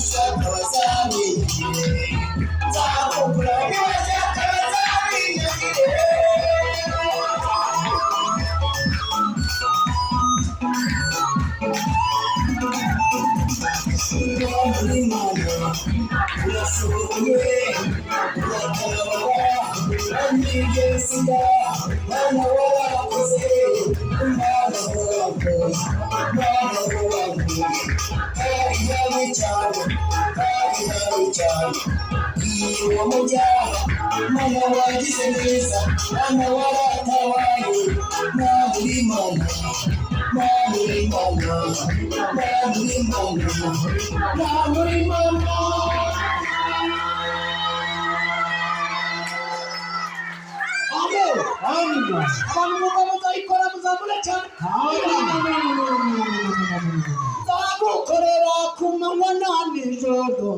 bashaka bazamenyere nzakugura nibashaka bazamenyere urashoboye uratabara amigezida mwana warakoze umwana wako kari habi cyane iyo mujyana mwana wagize neza mwana waratabaye muri mana abantu muba muzayikora muzamure cyane nzagukorera ku manywa na nijoro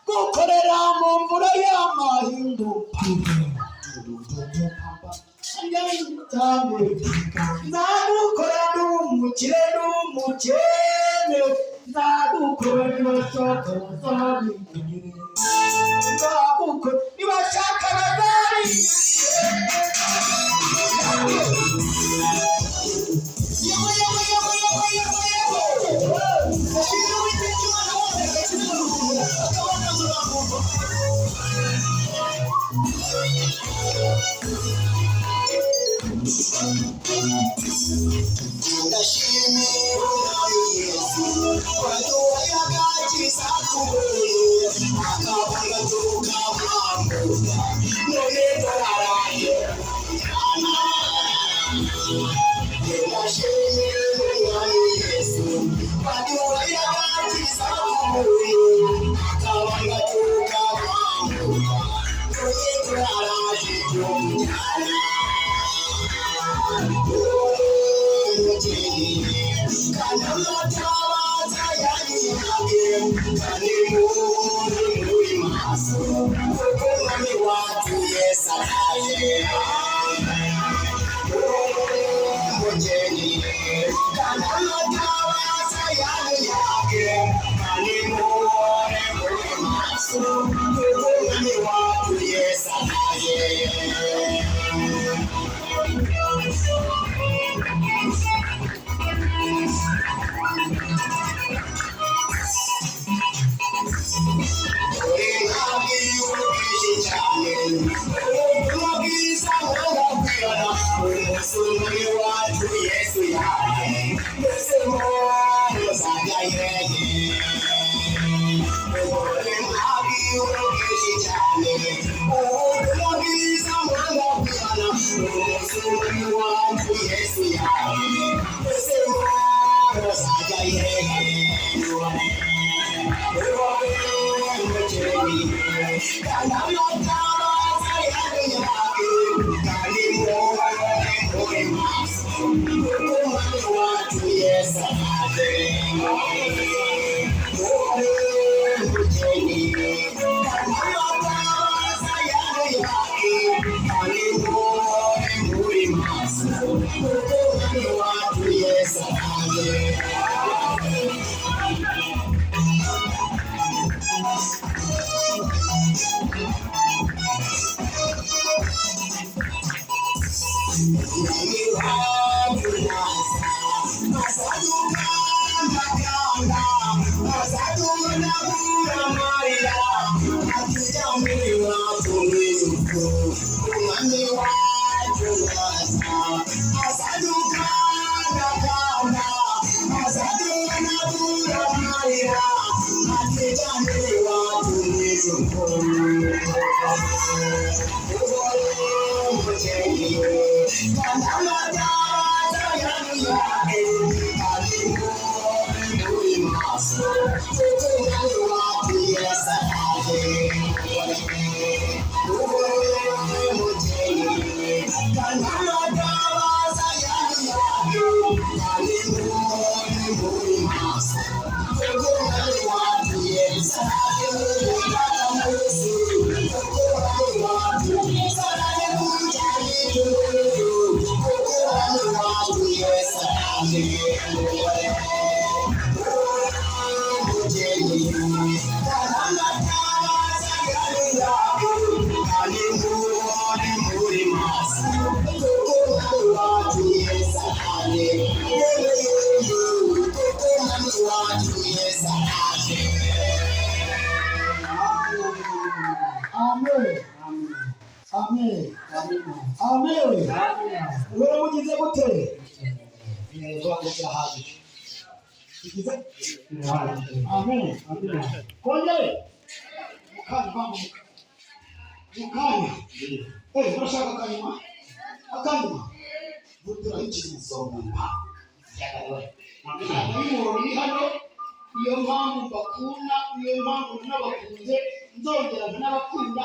gukorera mu mvura y'amahindu nzagukora n'umukire nzagukora nibashaka bazamenyere nzagukora nibashaka bazamenyere Amen. Kongere mukanya turashaka akanyuma vutura ikimusonga iri hano iyo mpamvu bakunda iyo mpamvu n'abakunze nzongera n'abakunda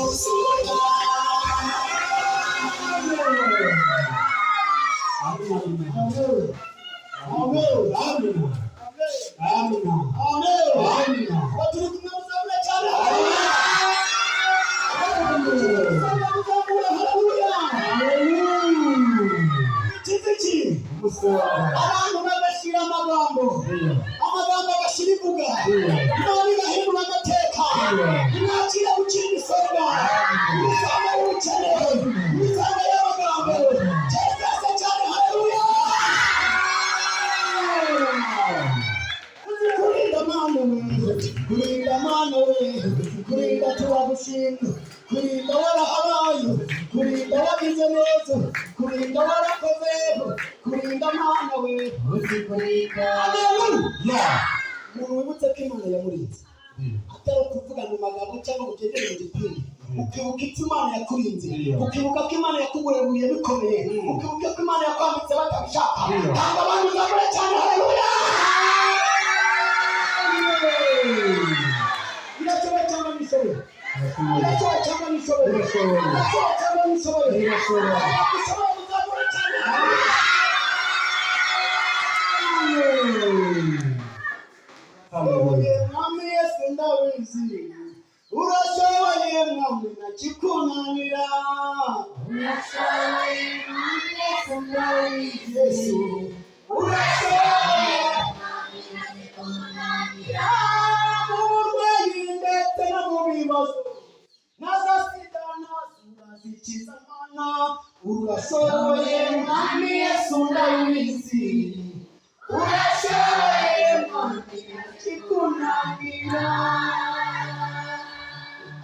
gusura. Abantu bagashira amagambo agashira ivuga none igahindura amateka inakira gukira imisonga imisonga y'ubukene imisonga y'amagambo cyose cyane. Haleluya. Kurinda mana we kurinda turagushimye kurinda warahabaye kurinda wagize neza kurinda warakozeho kurinda mana we kurinda. Haleluya. Umuntu wibutse ko Imana yamurinze atari ukuvuga mu magambo cyangwa ugendere mu gipindi ukibuka icyo Imana yakurinze ukibuka ko Imana yakugururiye bikomeye ukibuka ko Imana yakwambitse batabishaka ntabwo abantu uzakora cyane. Haleluya. Irashoboye cyangwa nishoboye irashoboye cyangwa nishoboye irashoboye cyangwa nishoboye irashoboye muzakora cyane. Urashoboye mwami Yesu ndabizi urashoboye mwami ntakikunanira urashoboye mwami Yesu ndabizi Yesu urashoboye mwami ntakikunanira mu burwayi ndetse no mu bibazo nazasida nazikiza mana urashoboye mwami Yesu ndabizi urashoboye mwami ntakikunanira.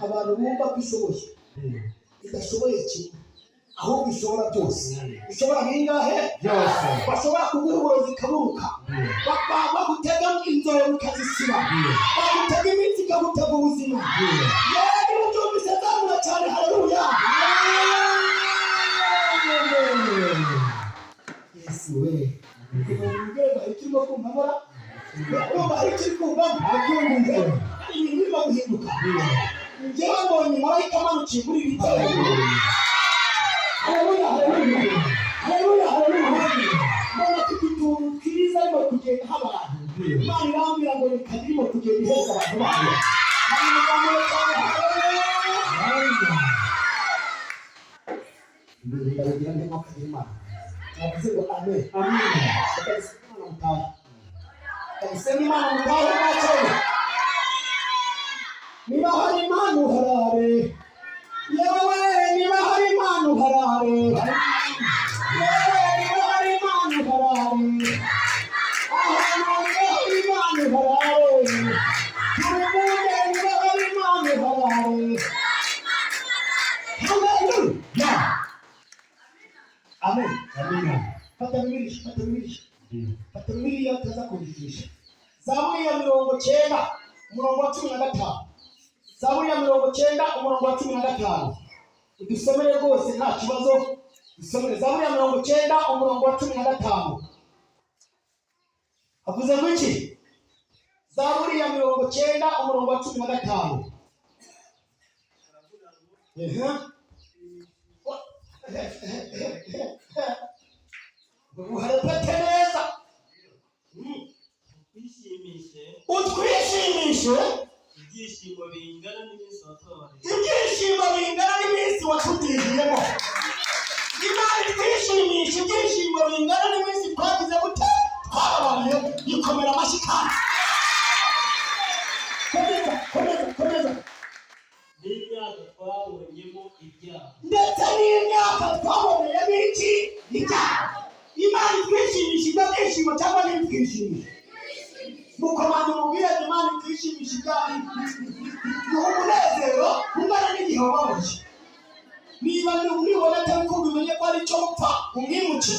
Abantu bumva ko ishoboye idashoboye kimwe ahubwo ishobora byose ishobora bingahe byose bashobora kuguha uburozi ikaburuka bagutega inzobe ukazisiba bagutega iminsi ikagutega ubuzima yewe ubyumvise zamura cyane. Haleluya. Yesu we urumva ikirimo kumvamora urumva ikiri kumvamo abyumvise ibintu birimo guhinduka. Njyewe mbonye marayika amanukiye muri iri teraniro. Haleluya. Haleluya. Haleluya. Haleluya. Mbona afite utuntu twiza arimo kugenda abantu Imana irambwira ngo reka irimo kugenda iheza abantu bayo. Ndabigira ndimo kugira Imana navuze ngo amen amen. Kanisema Imana mutahe bwacyeye niba hari Imana uharare yewe niba hari Imana uharare yewe niba hari Imana uharare ahantu hari Imana uharare turemunde niba hari Imana uharare. Haleluya. Amen amen. Fata Bibiliya utaza kubigisha Zaburi ya 90 umurongo wa 15 Zaburi ya 90 umurongo wa 15 udusomere rwose nta kibazo dusomere Zaburi ya 90 umurongo wa 15 avuze ngo iki? Zaburi ya 90 umurongo wa 15 Uharepete neza utwishimishe ibyishimo bingana n'iminsi watoye ibyishimo bingana n'iminsi watugiriyemo. Imana itwishimishe ibyishimo bingana n'iminsi twagize gute twababaye yikomera amashyi kandi komeza n'imyaka twabonyemo ibyaha ndetse n'imyaka twaboneyemo iki ibyaha. Imana itwishimisha ibyo byishimo cyangwa ntitwishimishe mukomanda umubwire Imana itwishimisha ibyaha ni umunezero ungana n'igihe wababaye. Niba nibona atari ko ubimenye ko ari cyo upfa umwimuke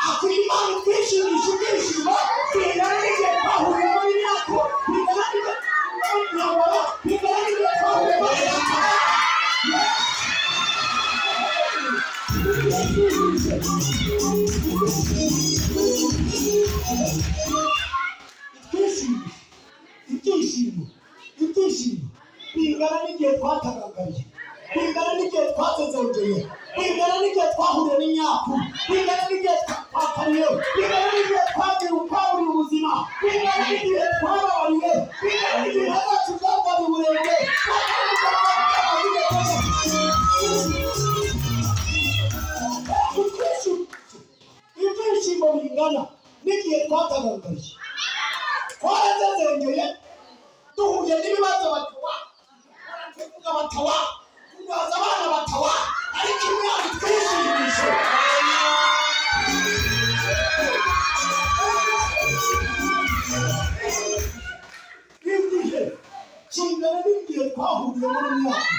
akwiye Imana itwishimisha ibyishimo bingana n'igihe twahuriyemo n'imyaka bingana n'igihe twahuriyemo ibyishimo bingana n'igihe twatagangariye, bingana n'igihe twasezeranye, bingana n'igihe twahuriye n'imyaku, bingana n'igihe twakariye, bingana n'igihe twaburiye ubuzima, bingana n'igihe twababariye, bingana n'igihe hazacu byabwariye uburenge. Ibyishimo bingana n'igihe twatagangariye, twarasezeranye, duhuye n'ibibazo batawa, baravuga batawa, kubaza abana batawa, ariko imana twishimishe. Igihe kingana n'igihe twahuriye muri myaka,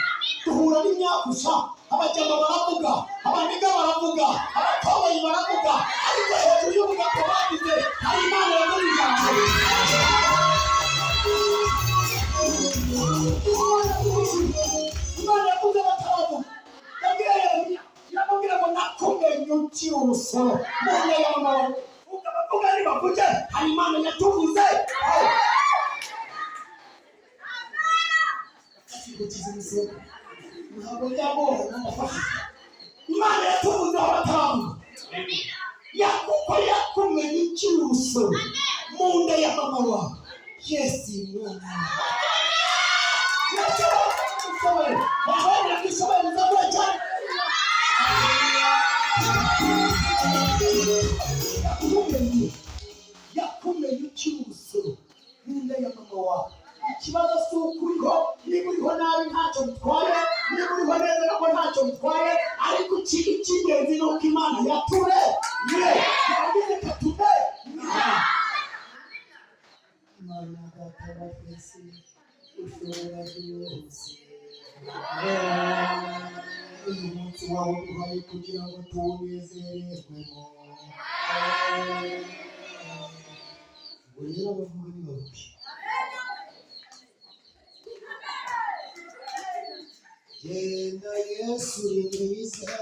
duhura n'imyaka gusa, abajyama baravuga, abaniga baravuga, abatoboyi baravuga, ariko hejuru y'ubugabo bagize hari imana yavuze ijambo. Imana yavuze bataravuga, yabwiye Yeremiya, iramubwira ngo nakumenye ukiri urusoro mu nda ya mama wawe. Abavuga nibavuge, hari imana yatuvuze. Ntabwo byagorana ndafashe. Imana yatuvuze aho bataravuga, kuko yakumenye ukiri urusoro mu nda ya mama wawe. Yesu mwana yakumenye ukiri urusoro mu nda ya mama wawe. Ikibazo si uko uriho, niba uriho nabi ntacyo bitwaye, niba uriho neza nabwo ntacyo bitwaye, ariko icy'ingenzi ni uko Imana yaturemye, yagize katume. Imana Data wa twese ushobora byose, uyu munsi wawe uduhaye kugira ngo tuwunezererwemo. Ubwo rero abavuga nibavuge, genda Yesu uri mwiza,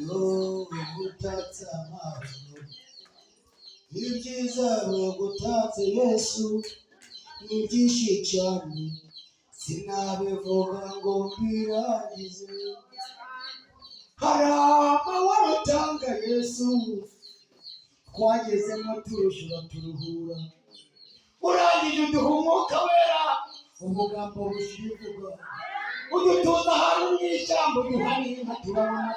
yo ugutatse amahoro. Ibyiza ugutatse Yesu ni byinshi cyane, sinabivuga ngo mbirangize. Hari amahoro atanga Yesu, twagezemo turusha turuhura. Urangije uduha umwuka wera, umugambo bushivuga, udutuza ahantu mu ishyamba, uduha n'inka turabona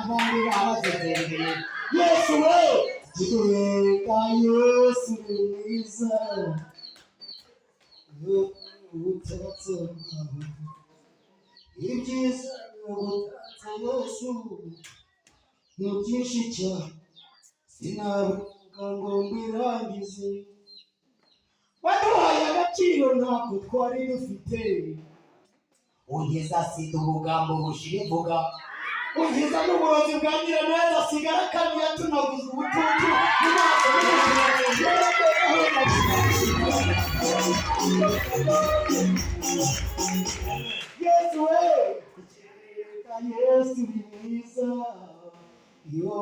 abandi babazezereye. Yesu we Tuweka Yesu mwiza, utatse amahoro. Ibyiza utatse Yesu ni byinshi cyane, sinavuga ngo mbirangize. Waduhaye agaciro ntako twari dufite, ugeza sida ubugambo bushira imvuga, ugiza n'uburozi bwa Nyiraneza asigara kandi yatunaguza ubutuntu mu maso Yesu we, Yesu ni mwiza, yo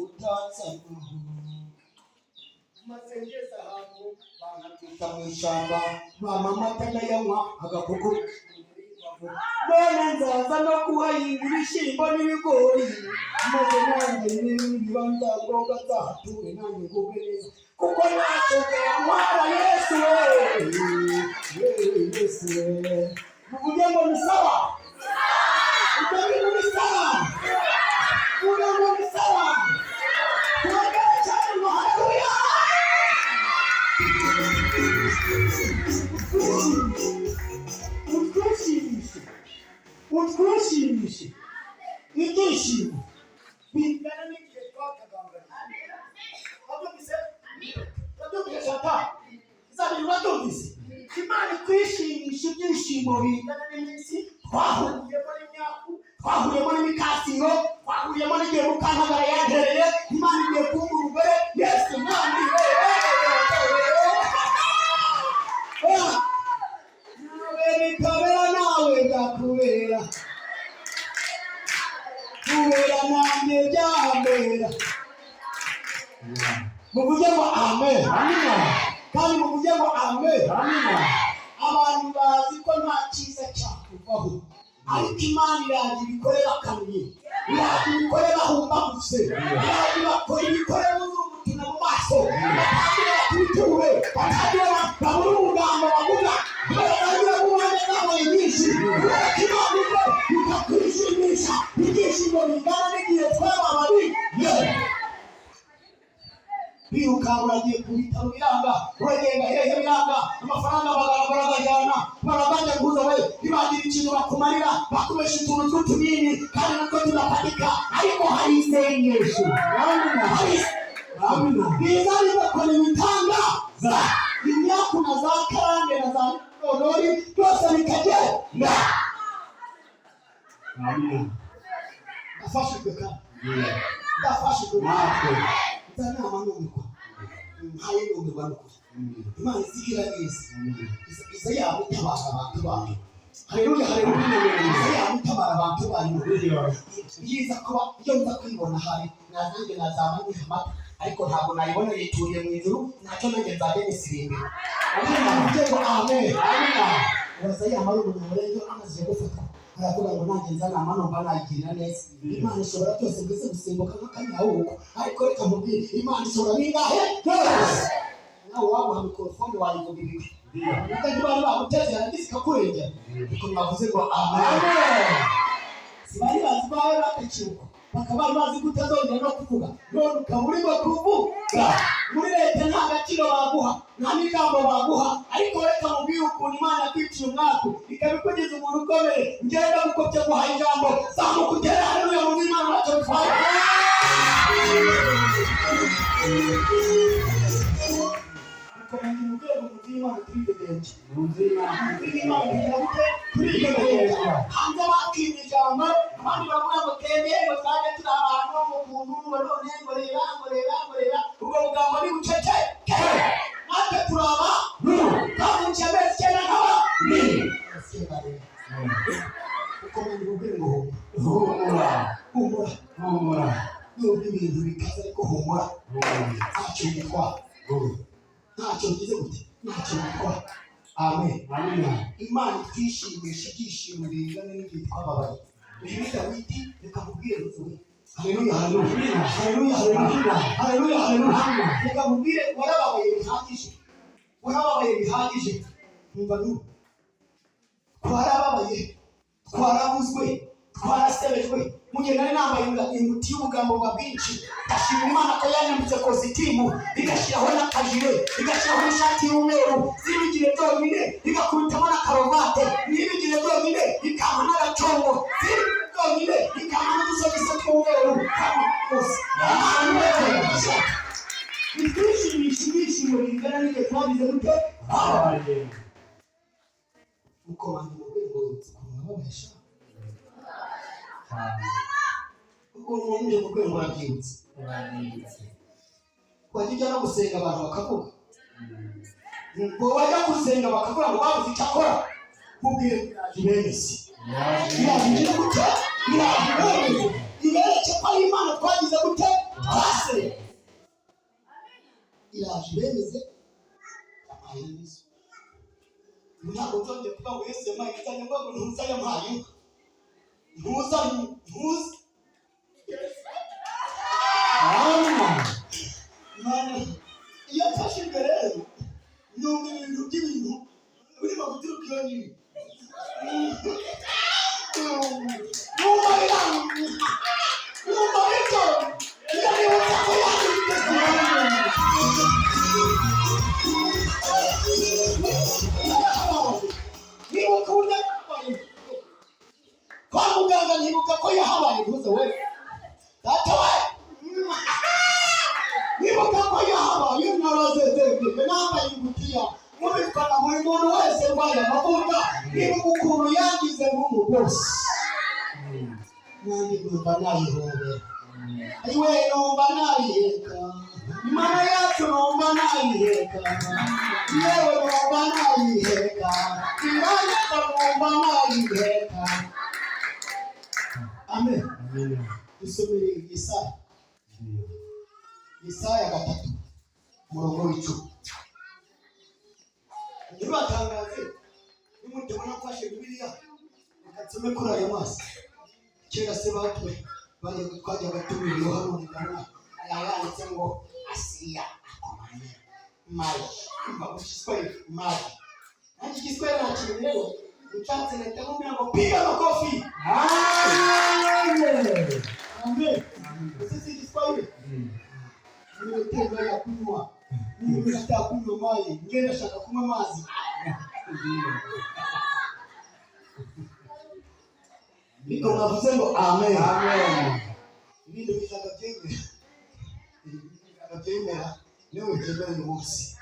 utatse amahoro. Masengeza ahantu banatuta mu ishyamba, bamama atanayanywa agakoko. None nzaza no kuhahinga ibishyimbo n'ibigori, maze nanjye n'ibibanza ngombwa nzahature nanjye ngubwe neza, kuko ntacyo byantwara. Yesu we, Yesu we, muvuge ngo ni sawa, muvuge ngo ni sawa, muvuge ngo ni sawa, tuhagere cyane ngo haleluya. Utwishimishe, ibyishimo bingana n'igihe twatagangariye. Wabyumvise shata, zabiri wabyumvise. Imana itwishimisha ibyishimo bingana n'iminsi twahuriyemo n'imyaku, twahuriyemo n'imikasiro, twahuriyemo n'igihe Mukantagara yantereye. Imana igiye kumva umugore. Yesu mwami we, nawe bikabera, nawe gakubera, kubera nanjye byambera. Muvuge ngo amen, amina, kandi muvuge ngo amen, amina, abantu bazi ko nta cyiza cyakuvaho, ariko Imana iraje ibikorera akanuye, iraje ibikorera humbagutse, iraje bakora ibikorera uzumutina mu maso, batagira bakwiture, batagira babura umugambo bavuga, batagira kubona zabaye nyinshi, kubera ko Imana ije ikakwishimisha, ibyishimo bingana n'igihe twababaye. Biruka uragiye ku bitaro biranga, uragenda hehe biranga, amafaranga baragajyana, baragajya guza we, bibagira ikintu bakumarira, bakubesha utuntu tw'utunini, kandi natwo tunafatika, ariko hari isengesho. Biza bigakora ibitangaza, imyaku na za karande na za nodori, byose bikagenda. Ndafashijwe kandi. Ndafashijwe natwe. Zana amanuko. Haye n'ubwo nuko. Imana izigira neza. Iza yamutabara abantu bayo. Haleluya haleluya. Iza yamutabara abantu bayo. Yiza kuba iyo nza kwibona hari nazange nazamanye amata, ariko ntabwo nayibona yituriye mu ijuru, ntacyo nanjye nzajya nisirimbe. Amen. Amen. Waza yamara umuntu amaze gufatwa. Aravuga ngo nanjye nzana amano banayigirira neza. Imana ishobora byose mbese gusimbuka nk'akanyahuko, ariko reka mubwire Imana ishobora bingahe byose. Nawe wamuha mikorofone wayivuga ibigwi, ukajya bari bamuteze yarangiza ikakurengera, ariko mwavuze ngo amen. Sibari bazi bawe batakiruka, bakaba bari bazi ko utazongera no kuvuga, none ukaba urimo kuvuga. Muri leta nta gaciro baguha, nta n'ijambo baguha, ariko reka mubwire ukuntu Imana yakwiciye umwaku ikabikugeza umuntu ukomeye. Ngenda gukopya guhaye ijambo, zamuka utere haleluya mu Imana ntacyo bitwaye. Ukomeye mu rwego rw'Imana turidegenje, turidegenje. Hanze bakimye ijambo, abandi bavuga ngo tembeye ngo twaje turi abantu mu kuntu ngo none ngo reba ubwo bugambo ni bucece. Natwe turaba twavukiye amezi icyenda nkaba ukomeye mu rwego humura nubwo ibintu bikaze ariko humura, ntacyo bitwara, ntacyo bigize gute, ntacyo bitwara. Amen. Imana twishimisha ibyishimo bingana n'igihe twababaye. Uyu Dawidi reka mubwire ruzuye. Haleluya haleluya haleluya haleluya haleluya. Reka mubwire warababaye bihagije. Numva nu twarababaye, twarabuzwe, twarasebejwe. Mugenda nambaye inguti y'ubugambo bwa bwinshi, ndashima Imana ko yanyambitse kositimu, igashyiraho n'akajire, igashyiraho n'ishati y'umweru, zibigire byonyine, igakubitamo na karuvate, n'ibigire byonyine, ikamba n'agacongo, zibigire byonyine, ikamba n'udusogisi tw'umweru, kandi rwose bitwishimisha ibyishimo bingana n'igihe twagize gute ababaye. Mukomanye mu rwego rw'ababesha ukuntu wumve mu rwego rwabyibutse, wajya ujya no gusenga abantu bakavuga ngo wajya gusenga bakavuga ngo babuze icyo akora, mubwire ibemeze iraje gute, ibereke ko ari Imana twagize gute twase, iraje ibemeze amaherezo. Ntabwo nzongeye kuvuga ngo Yesu yampaye izanye ngo ntuza yampaye ntuza. Iyo mfashe imbere numva ibintu by'ibintu birimo guturuka iyo nyine, numva bityo iyo nibuka ko nibuka uburyo kwa muganga, nibuka ko yahabaye mvuze we data we, nibuka ko yahabaye narazezerwe nambaye ingutiya mubitwana buri muntu wese rwaye amavuta, nibuka ukuntu yangize nk'umugozi, nanjye numva nayihobera, iwe numva nayiheka, Imana yacu numva nayiheka, yewe numva nayiheka, Imana numva nayiheka. Amen. Dusomere Yesaya 3 umurongo w'10. Ntibatangaze ndabona mfashe Bibiliya nsome kuri aya mazi. Kera se batwe twajya batumira Yohana ndabona yanditse ngo Asiya akomanye maji mba Kiswahili maji. Nanjye Kiswahili nakiri rero nshatse ndatamubwira ngo piga makofi. Amen. Amen. Sisi Kiswahili nimekuwa ya kunywa. Mimi nataka kunywa maji. Ngenda shaka kunywa maji. Niko navuze ngo amen. Amen. Ibintu bizagabyemera. Bizagabyemera. Niwe ugenda uyu munsi.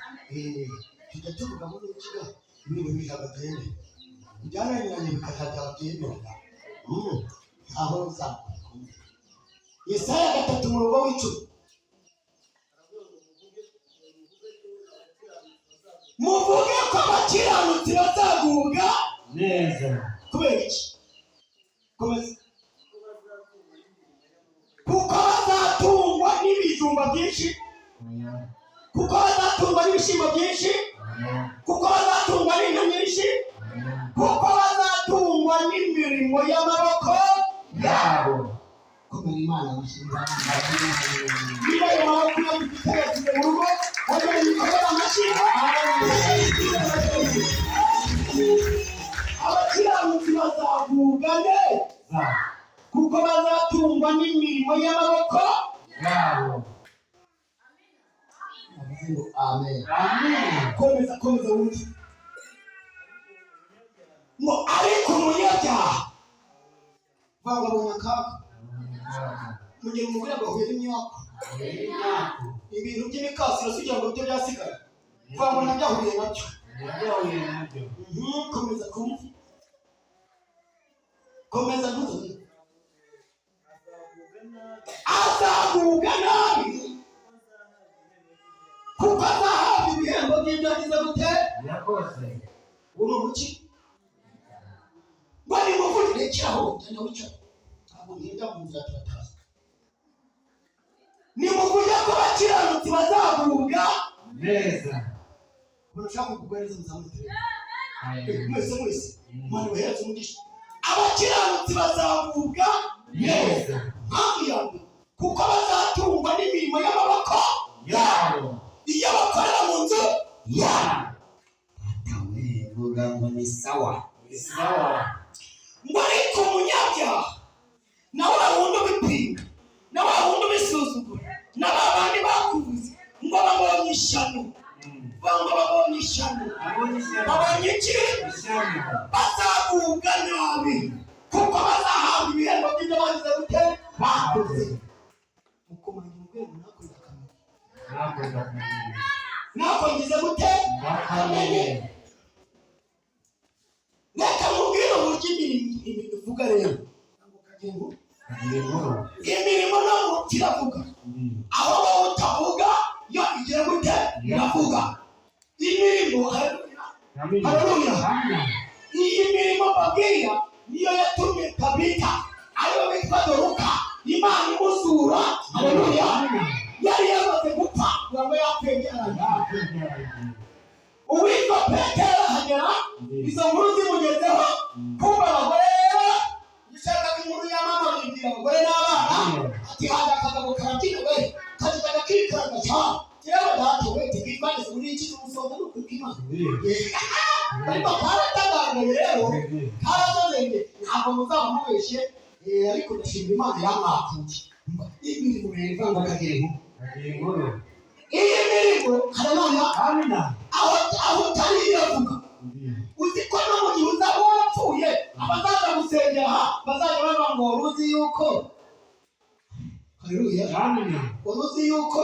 Tujya tuvuga muri kiga ibintu bizagabyemera. Njyana nyine bikazagabyemera. Aho uzakumva. Yesaya 3:10. Muvuge ko abakiranutsi bazaguga neza. Kubera iki? Kuko bazatungwa n'ibijumba byinshi, kuko bazatungwa n'ibishimbo byinshi, kuko bazatungwa n'inka nyinshi, kuko bazatungwa n'imirimo y'amaboko yabo. Kumenya Imana mushinga niba ayo maboko y'abitegereze mu rugo hanyuma yikorera amashinga. Abakiranutsi bazagubwa neza kuko bazatungwa n'imirimo y'amaboko yabo. Amen. Amen. Komeza wumve ngo ariko umunyabyaha bababonye akaga mugihe umugore agahuye n'imyaka ibintu by'imikasiro kugira ngo byo byasigara babona byahuye nabyo. Komeza kumva. Komeza ntuzi. Azaguga nabi kuko azahabwa ibihembo by'ibyo agize gute yakoze. Uno muki bari muvugire cyaho cyane wica abo ntinda mu nzira turataza. Ni muvuga ko abakiranutsi bazaguga neza. Urashaka kuguhereza muzamutere mwese mwana wehereza umugisha. Abakiranutsi bazaguga neza kuko bazatungwa n'imirimo y'amaboko yabo iyo bakorera mu nzu yabo. Atawe vuga ngo ni sawa ngo ariko umunyabyaha na wa wundi ubipinga na wa wundi ubisuzugura na ba bandi bakubuze ngo babonye ishyano babonye ishyano babonye iki bazaguga nabi kuko bazahabwa ibihembo by'ibyo bagize gute bakoze. Mukomanya urwego nakongize gute bakamenye. Reka mubwire uburyo imirimo ivuga rero imirimo ntabwo kiravuga aho wowe utavuga yo igira gute iravuga. Imirimo haleluya. Iyi mirimo babwira niyo yatumye Tabita ariyo bitwa Doruka Imana imuzura. Haleluya. Yari yamaze gupfa ngo yakwegeranye. Uwitwa Petero hagera izo nkuru zimugezeho kumva abagore rero yishaka inkuru ya mama bibwira abagore n'abana ati haje akagabo karabyina we kajyaga kikaraga cyane yewe data we tigifanize muri iki cy'umusonga no kwikimana. Ariko karatangaye rero karazenge ntabwo muzaba mubeshye ariko ndashimira Imana yamwakuye. Imirimo rero ngo kagere inkuru iyi mirimo haleluya. Amina. Aho utari iravuga uzi ko no mu gihe uzaba wapfuye abazaza gusengera bazaza bavuga ngo uruzi yuko haleluya. Amina. Uruzi yuko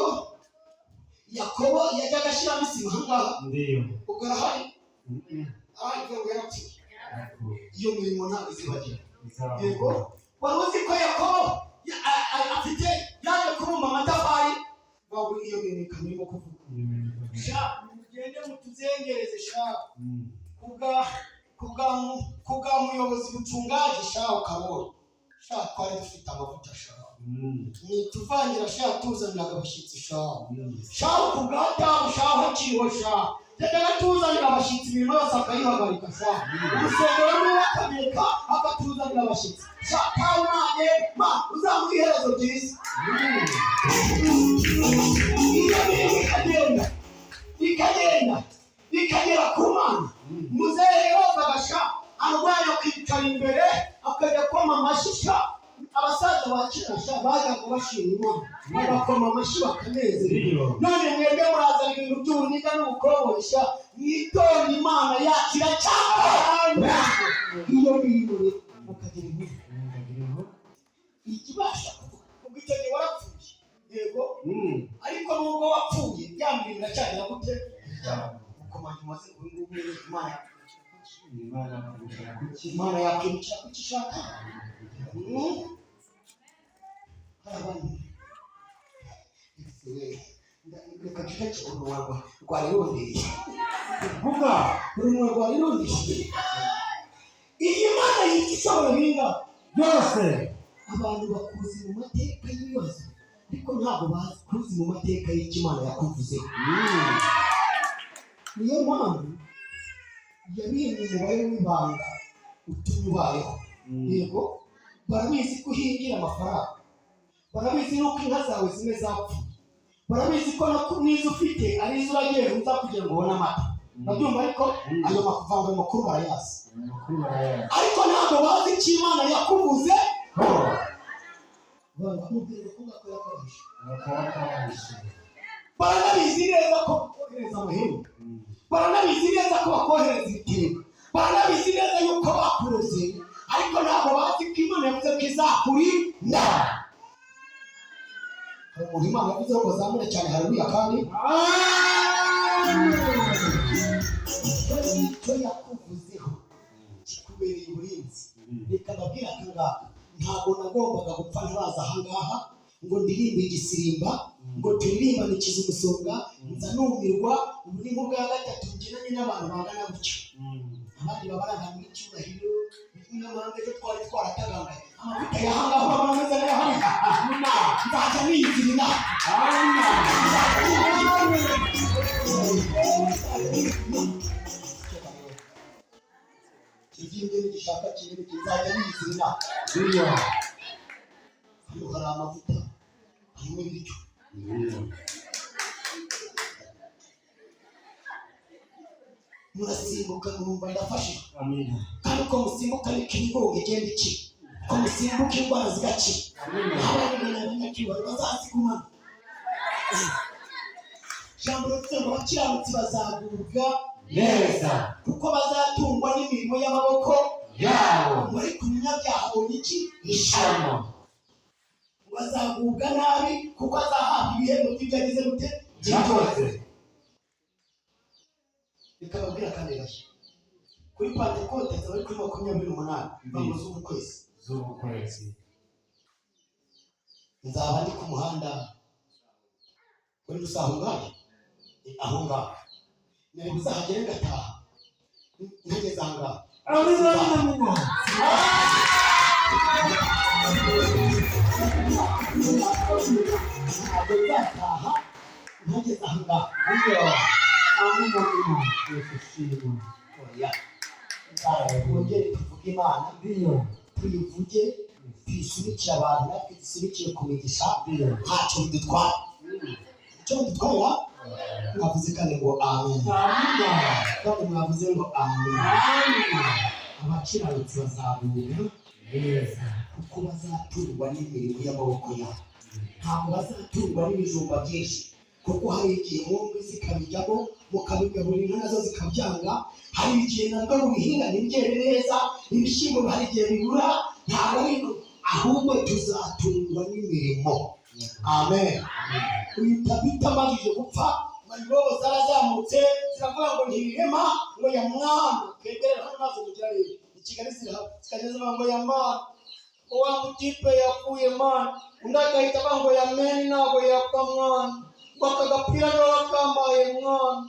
Yakobo yajyaga ashyiramo isima ahangaha ubwo arahari ariko ngo yarapfuye. Iyo mirimo ntabwo izibagira. Yego wari uzi ko Yakobo afite yaje kubumba amatafari wabura iyo mirimo ikamurimo kuvuga mugende mutuzengereze kubwa muyobozi bucungaje ukabona twari dufite amavuta nituvangira tuzaniraga abashyitsi kubwataho hakiriho yajyaga atuzanira abashyitsi imirimo yose akayihagarika sha urusengero rwe akabireka akatuzanira abashyitsi sha tawe nanjye ma uzamuha iherezo ryiza. Iyo bintu bikagera ku Mana muzehe yose agasha arwaye akicara imbere akajya koma amashyi sha abasaza ba kera sha bajyaga bashima Imana bagakoma amashyi bakanezerwa. None mwebwe murazana ibintu by'ubuniga n'ubukoboyi sha mwitonde Imana yacu iracyakora. Iyo bintu mukagira inkuru ikibasha kuvuga ubwo icyo gihe warapfuye yego ariko nubwo wapfuye byambwira biracyarira gute ukomanya umaze ngubu Imana yakwibukira ku cyo ishaka. Reka tutacye urunwa rwarirondeye vuga urunwa rwarirondeye. Iyi Mana yitwa ishobora binga byose. Abantu bakuzi mu mateka y'ibibazo ariko ntabwo bakuzi mu mateka y'icyo Imana yakuvuzeho. Niyo mpamvu yabimye umubare w'ibanga utuma ubayeho. Yego barabizi ko uhingira amafaranga, barabizi nuko inka zawe zimwe zapfuye, barabizi ko n'izo ufite ari izo uragiye uza kugira ngo ubone amata. Babyumva ariko ayo makuvanga makuru barayazi ariko ntabwo bazi icyo Imana yakuvuze. Baranabizi neza ko bakohereza amahembe, baranabizi neza ko bakohereza ibitego, baranabizi neza yuko bakuroze ariko ntabwo bazi ko Imana yavuze ko izakurinda. Hari umuntu Imana yavuze ngo zamure cyane haleluya kandi icyo yakuvuzeho kikubereye uburinzi. Reka babwira akangaka ntabwo nagombaga gupfa ntaraza ahangaha ngo ndirimbe igisirimba ngo turirimbane ikizumusonga nza numirwa. Ubu ni mu bwa gatatu ngenanye n'abantu bangana gutyo, abandi babaranga mu icyubahiro n'amahanga ejo twari twarataganganye amavuta yahangaho bameze n'ayahanga nzajya niyizira inama kizimbe n'igishaka kinini kizajya niyizira inama. Hano hari amavuta harimo ibiryo murasimbuka mwumva ndafashe kandi uko musimbuka niko imigongo igenda ikira, uko musimbuka indwara zigakira. Abanyacyubahiro bazazigumana. Ijambo rivuze ngo abakiranutsi bazagubwa neza kuko bazatungwa n'imirimo y'amaboko yabo. Muri ku munyabyaha abonye iki? Ishano. Bazagubwa nabi kuko azahabwa ibihembo by'ibyo yagize gute byitoze. Reka babwira kandi gashya kuri Pentekote zari kuri 28 z'ukwezi nzaba ndi ku muhanda kuri Rusahungaye aho ngaho nari buzahagere ngataha ntageze aha ngaha ntageze aha ngaha twongere tuvuge Imana tuyivuge tuyisunikire abantu natwe dusunikire ku migisha ntacyo bidutwara. Icyo bidutwara mwavuze kandi ngo amen kandi mwavuze ngo amen. Abakiranutsi bazabura neza kuko bazatungwa n'imirimo y'amaboko yabo, ntabwo bazatungwa n'ibijumba byinshi kuko hari igihe mwumva zikabijyamo mukabigaburira inka nazo zikabyanga. Hari igihe nabwo mubihinga ntibyere neza, ibishyimbo hari igihe bibura. Ntabwo ari ahubwo tuzatungwa n'imirimo. Amen. Uyitabita amajije gupfa mayibobo zarazamutse ziravuga ngo ntibirema ngo ya mwana twegerera hano maze mugira rero i Kigali zikageza ngo ya mwana wa mutipe yapfuye mwana undi agahita avuga ngo ya meni ntabwo yapfa mwana wakagapira niwe wakambaye mwana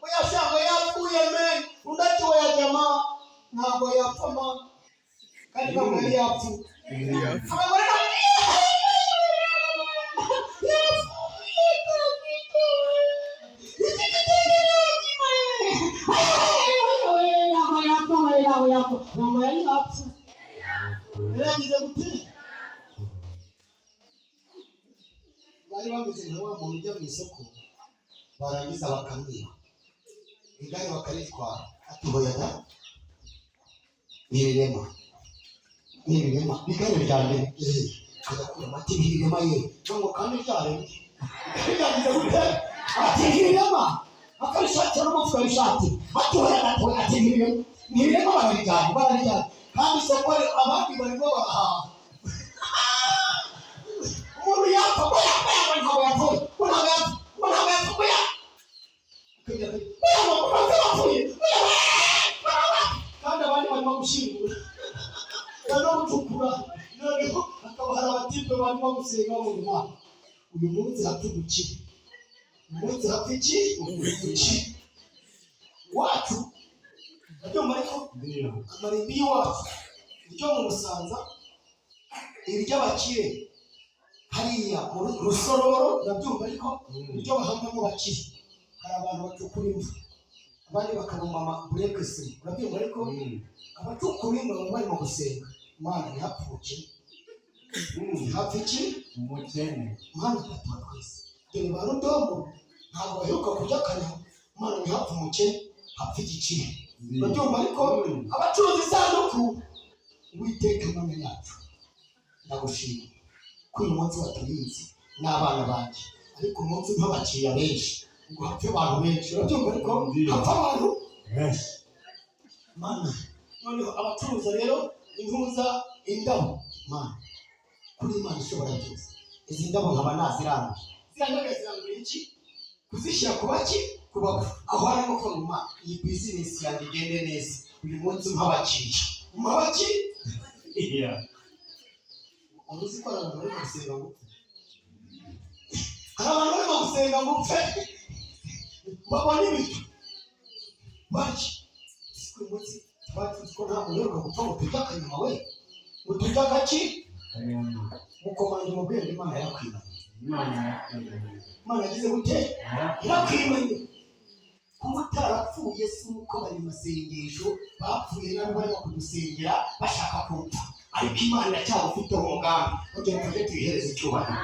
uyasanga yapfuye meni undi ati we ya jamaa ntabwo yapfa mwana kandi ntabwo yari yapfuye. mama yari yapfu yaragize gute bari bameze nka wa muntu ujya mu isoko barangiza bakamwiba igare bakaritwara ati hoya da n'ibirema igare rya mbere agakura amati n'ibirema ye ngo kandi ryaremye yagize gute ati n'ibirema akarishakira n'umufuka w'ishati ati hoya da ati n'ibirema bararijyana kandi isoko abandi barimo barahaha umuntu yapfa ko yambaye ntabwo yapfuye kandi abandi barimo gushyingura no gucukura noneho hakaba hari abatipe barimo gusenga mu Imana uyu munsi hapfa umukire umunsi hapfa iki umukire wacu ndabyumva ariko amarimbi y'iwacu iryo mu Busanza iry'abakire hariya mu Rusororo ndabyumva ariko iryo bahambamo bakire hari abantu bacukura imva abandi bakabumba amaburekesi urabyumva ariko abacukura imva baba barimo gusenga Imana ntihapfuke ntihapfe iki umukene Imana igatuma twese dore ba Rudomo ntabwo baheruka kurya akanya Imana ntihapfe umukene hapfe igikire urabyumva ariko abacuruza isanduku Uwiteka Imana yacu ndagushima ko uyu munsi waturinze n'abana banjye ariko umunsi nk'abakiriya benshi ngo hapfe abantu benshi urabyumva ariko hapfa abantu benshi Mana noneho abacuruza rero intuza indabo Mana kuri Imana ishobora byose izi ndabo nkaba naziranga zirangura iki kuzishyira ku baki ku bapfu aho harimo ko iyi bizinesi yanjye igende neza uyu munsi nk'abakiriya umabaki uzi ko abantu bari gusenga ngo hari abantu bari gusenga ngo upfe babone ibintu baki uyu munsi twatuzi ko ntabwo uheruka gupfa ngo tujya akanyuma we ngo tujya agaki mukomanje mu bwenge Imana yakwimanye Imana yagize gute yakwimanye kuba utarapfuye si uko bari mu masengesho bapfuye nabo barimo kudusengera bashaka kumva ariko Imana iracyagufiteho umugambi kugira ngo tujye tuyihereze icyubahiro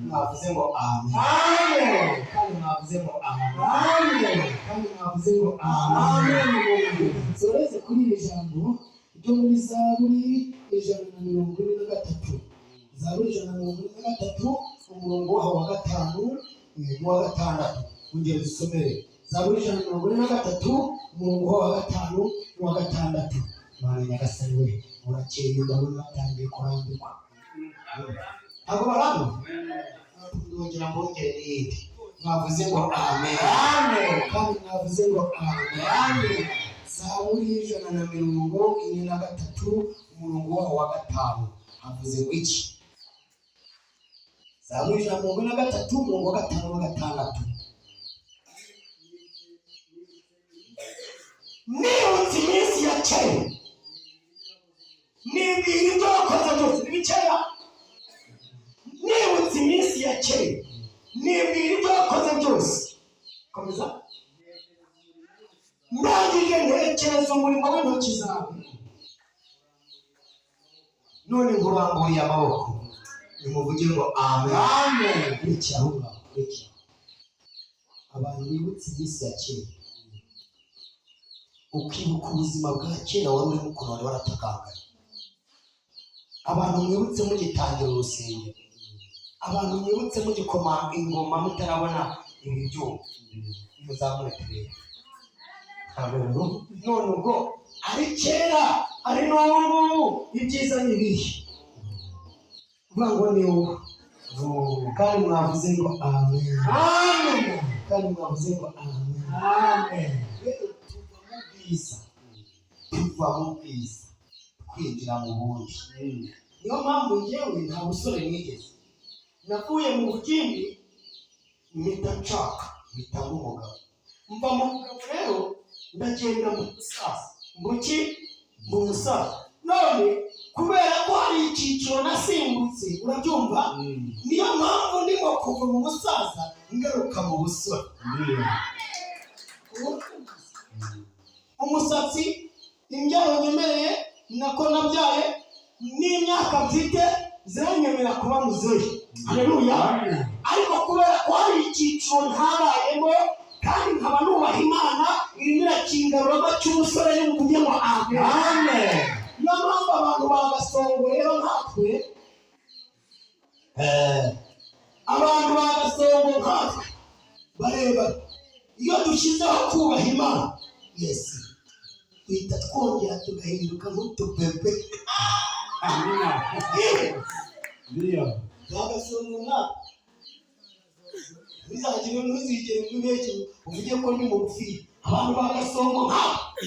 mwavuze ngo amen kandi mwavuze ngo amen kandi mwavuze ngo amen soreze kuri iri jambo ryo muri Zaburi 143 Zaburi 143 umurongo wa 5 n'uwa 6 ungere dusomere Zaburi 143 umurongo wa 5 n'uwa 6 Mana nyagasani we urakeye ndabona batangiye kurambirwa ntabwo barambirwa ndongera mbongere n'iyindi mwavuze ngo amen kandi mwavuze ngo amen Zaburi 143 umurongo wa 5 havuze ngo iki Zaburi 143 umurongo wa 5 n'uwa 6 nibutse iminsi ya kera nibwira ibyo wakoze byose ntibikera nibutse iminsi ya kera nibwira ibyo wakoze byose komeza ndangije ntekereza umurimo w'intoki zawe none nkuramburiye amaboko nimuvuge ngo amen kurikira aho ngaho kurikira abantu bibutse iminsi ya kera ukibuka ubuzima bwa kera wari urimo ukuntu wari waratakanganye abantu mwibutse mugitangira urusengero abantu mwibutse mugikoma ingoma mutarabona ibi byuma muzamure turebe none ubwo ari kera ari n'ubu ibyiza n'ibihe uvuga ngo ni ubu kandi mwavuze ngo amen kandi mwavuze ngo amen tuva mu bwiza kwinjira mu bundi niyo mpamvu njyewe nta busore nigeze navuye mu bugimbi mpita nshaka mpita nk'umugabo mva mu mugabo rero ndagenda mu musaza mu musaza none kubera ko hari icyiciro nasimbutse urabyumva niyo mpamvu ndimo kuva mu musaza ngaruka mu busore umusatsi imbyaro nyemereye nako nabyaye n'imyaka mfite ziranyemerera kuba muzehe. Haleluya. Ariko kubera ko hari icyiciro ntarayemo kandi nkaba nubaha Imana irimo irakingaruramo cy'umusore n'umuvuge ngo amen. Niyo mpamvu abantu bagasongo rero nkatwe abantu bagasongo nkatwe bareba iyo dushyizeho kubaha Imana Yesu twita twongera tugahinduka nk'utubebe. Amina. Bagasongo nkatwe ntuzigere mwibeshye uvuge ko ndi mugufi. Abantu bagasongo nkatwe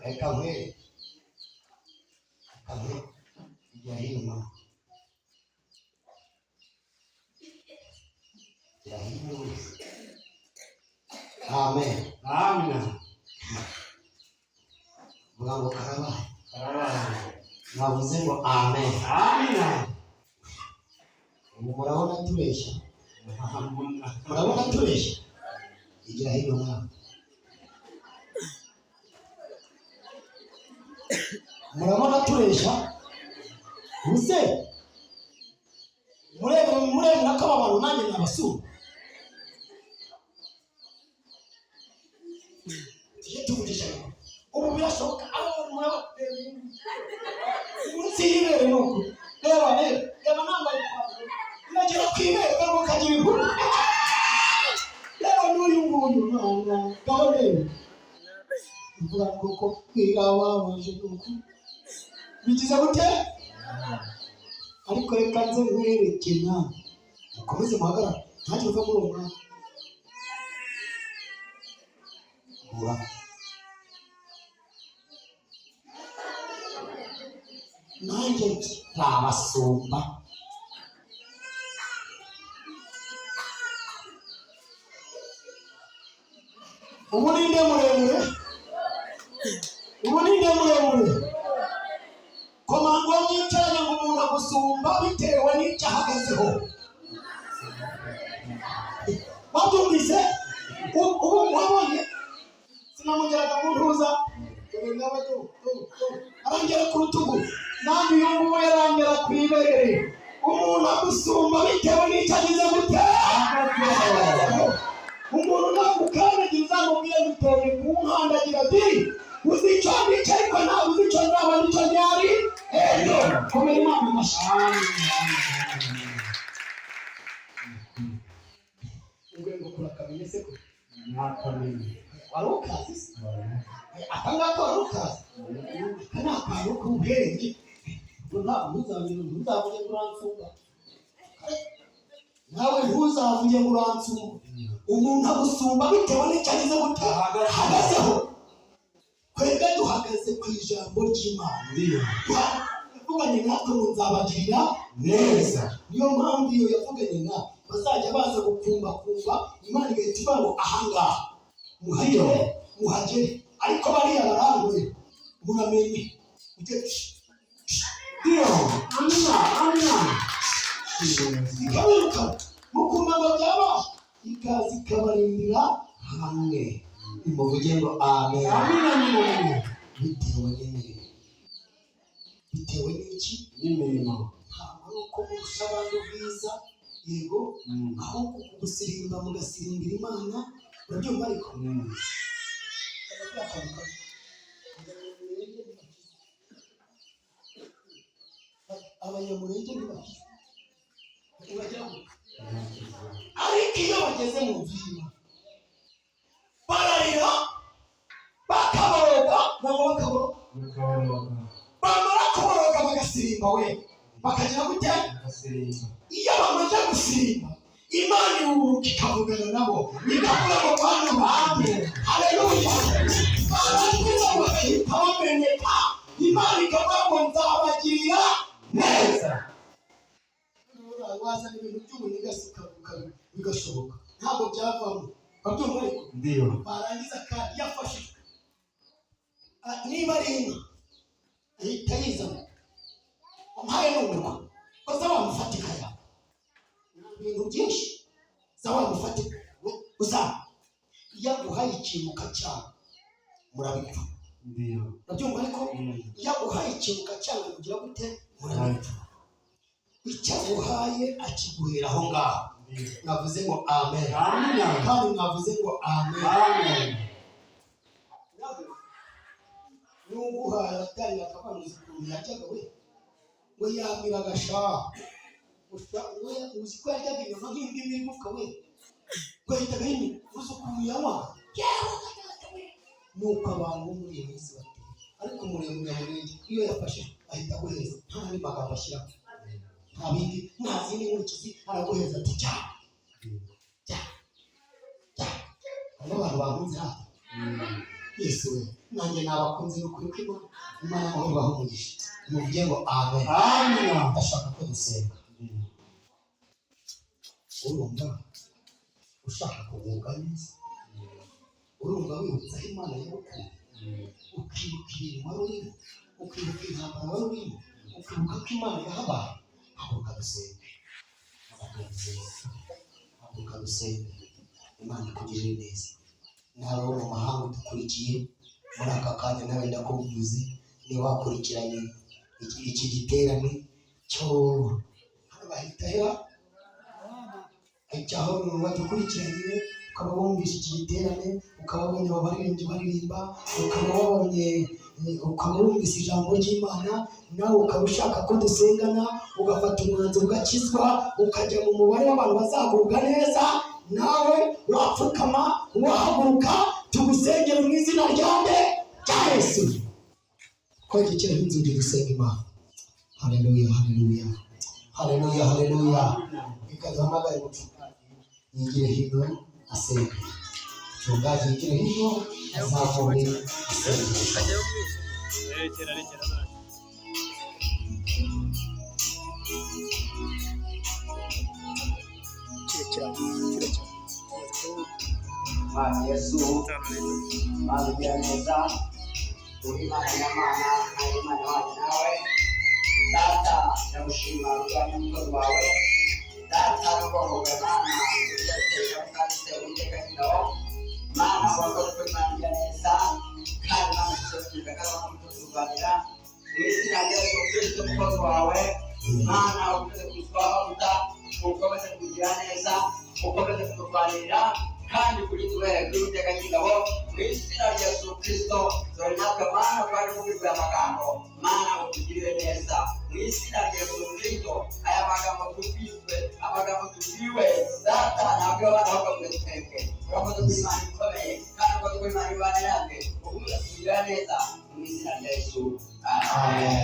reka nkwe ijya hino ijya hino. Amen. Amen. Vuga ngo karabaye. Navuze ngo amen. Amen. Murabona tureshya? Murabona tureshya? Ijya hino nawe. Murabona tureshya? Use murebe nakaba abantu nanjye nabasura. Tujye tuvugisha ubu birashoboka aho muraba munsi y'ibere nuko reba nambaye ipantaro nagera kwibere ngo kagira inkuru. Reba n'uyu nguyu mwana gahore mvuga ngo ko wabaje nuko bigize gute. Ariko reka nze nkwereke nawe mukomeze muhagarare ntacyo uva muri uwo mwanya. Nanjye nabasumba. Ubu ni nde muremure? Komanda w'icyayi ngo umuntu agusumba bitewe n'icyo ahagazeho. Babyumvise? Ubu wabonye sinamugeraga mu ntuza arangera ku rutugu nandi uyu nguyu yarangera ku ibere. Umuntu agusumba bitewe n'icyo agize gute. Umuntu nagukandagira uzamubwire gutoye ku nkandagira ati uzi icyo nicyo ariko ntabwo uzi icyo nzaba nicyo ryari. Komera Imana amashyi. Urwego kurakamenye se ko nakamenye wari ukazi se aka ngaka wari ukazi. Aka ni akantu k'ubwenge ntuzavuge ngo uransunga nawe ntuzavuge ngo uransunga. Umuntu agusumba bitewe n'icyo agize gute ahagazeho. Twebwe duhagaze ku ijambo ry'Imana. Yavuganye natwe ngo nzabagirira neza. Niyo mpamvu iyo yavuganye natwe bazajya baza gukumbakumba Imana igahita ivuga ngo ahangaha muhagere. Ariko bariya barangoye muramenye ikabiruka mukumva ngo byaba ikaza ikabarindira hamwe. Nimuvuge ngo amen. Bitewe n'imirimo. Bitewe n'iki? N'imirimo. Ntabwo ari uko murusha abandi ubwiza yego ahubwo kugusirimba mugasirimbira Imana. Urabyumva ariko abanyamurenge ntibakize. Ariko iyo bageze mu nzu y'Imana bararira bakaboroga bamara kuboroga bagasirimba we bakagira gute. Iyo bamaze gusirimba Imana iruhuka ikavugana nabo ikavuga ngo bana banjye haleluya. Barangiza bagahita bameneka Imana ikavuga ngo nzabagirira neza. Wazana ibintu by'ubunigasi bigashoboka ntabwo byavamo. Babyumva ariko barangiza kandi yafashijwe niba ari inka ahita yizana umpaye n'umurwa koza wamufatika yawe ibintu byinshi sawa mufate gusa yaguhaye ikintu kacyanga murabipfa ndio nabyumva ariko yaguhaye ikintu kacyanga kugira gute murabipfa icyaguhaye akiguhera aho ngaho navuze ngo amen kandi navuze ngo amen n'uguhaye atari akabanguza ukuntu yajyaga we ngo yamira agashaha uzi ko yajyaga inyuma nk'indi n'igufwa we ugahita gahini uzi ukuntu yanywa nuko abantu bo muri iyi minsi bateye ariko muremure murenge iyo yafashe ahita aguheza nta n'andi magambo ashyiraho nta bindi nta zindi nkurikizi araguheza ati cyane hano abantu bakunze hano yesu we nanjye nabakunze n'ukuri kw'Imana Imana amahoro bahumugisha mubwiye ngo amen ndashaka ko dusenga urumva ushaka kugubwa neza urumva wibutsa aho Imana yagukuye ukibuka ibintu wari urimo ukibuka intambara wari urimo ukibuka ko Imana yahabaye haguruka dusenge Imana ikugirire neza nawe wo mu mahanga udukurikiye muri aka kanya nawe ndakuvuze niba wakurikiranye iki giterane cyo bahitahera icyaho badukurikiranye ukaba wumvise iki giterane ukaba wabonye abaririmbyi baririmba ukaba wumvise ijambo ry'Imana nawe ukaba ushaka ko dusengana ugafata umwanzuro ugakizwa ukajya mu mubare w'abantu bazagubwa neza nawe wapfukama wahaguruka tugusengera mu izina rya Yesu ko gikira inzugi dusenga Imana haleluya ikaduhamagare gucuka yigire hino asenga chungaji yigire hino azavome Mana Yesu, Mana neza, uri Imana y'Imana, ari Imana wacu nawe, Data ndagushima rwanya umukozi wawe, Data n'ubwoko bwa Mana, utekereza kandi uteka kino, Mana wakoze ko Imana neza, kandi Mana tuzokiga kandi tuzobanira, mu izina rya Yesu Kristo umukozi wawe, Mana ukomeze kutwahota, ukomeze kugira neza, ukomeze kuturwanirira, kandi kuri tubere kwiteka kingabo mu izina rya Yesu Kristo dore natwe Mana twari kubwira amagambo Mana utugirire neza mu izina rya Yesu Kristo aya magambo tubiswe amagambo tubiwe Data ntabwo abana bakabwe twebwe urakoze kuri Imana ikomeye kandi urakoze kuri Imana ibana yake ukomeze kugira neza mu izina rya Yesu amen.